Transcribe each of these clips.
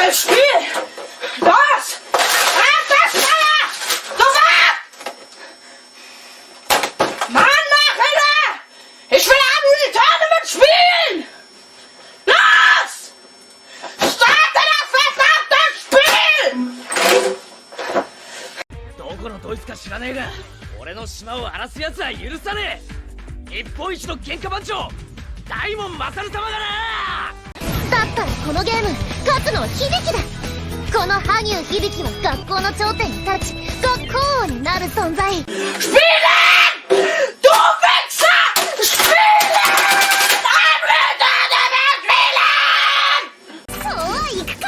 will spielen! Los! Das Feuer! Sofort! Mann, Nachhinein! Ich will am Tournament spielen! Los! Starte das verdammte Spiel! どこのドイツか知らねえが、俺の島を荒らす奴は許さねえ。日本一の喧嘩番長、大門大様がな。だったらこのゲーム勝つのは響だ。この萩生響は学校の頂点に立ち学校王になる存在。 Spielen! Du Wichser! Spielen! Spielen! そうはいくか。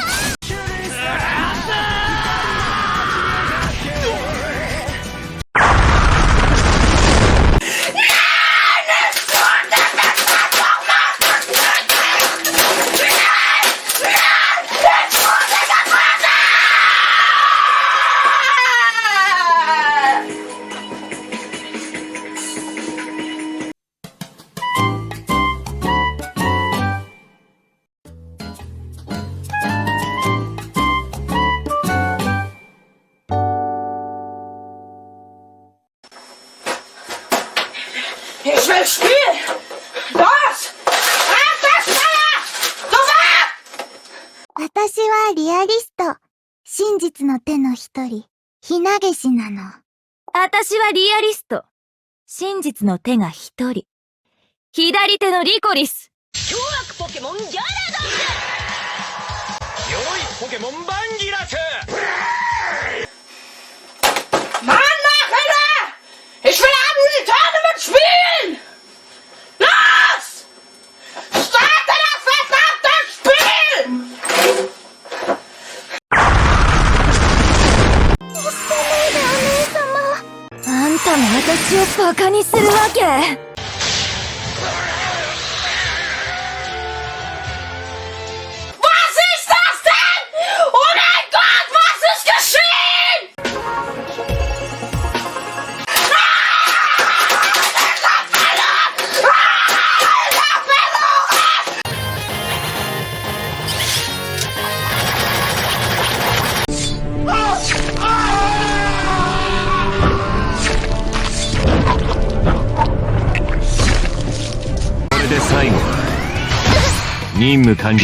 Ich will spielen! Los! Das Feuer! Sofort! 私はリアリスト。真実の手の一人、ひなげしなの。私はリアリスト。真実の手が一人。左手のリコリス。凶悪ポケモンギャラドス。鎧ポケモンバンギラス。Mann, Nachhinein! Ich will am Tournament spielen! Los! Starte das verdammte Spiel! あんたも私をバカにするわけ？ Was ist das denn? Oh mein Gott, was ist geschehen?これで最後。任務完了。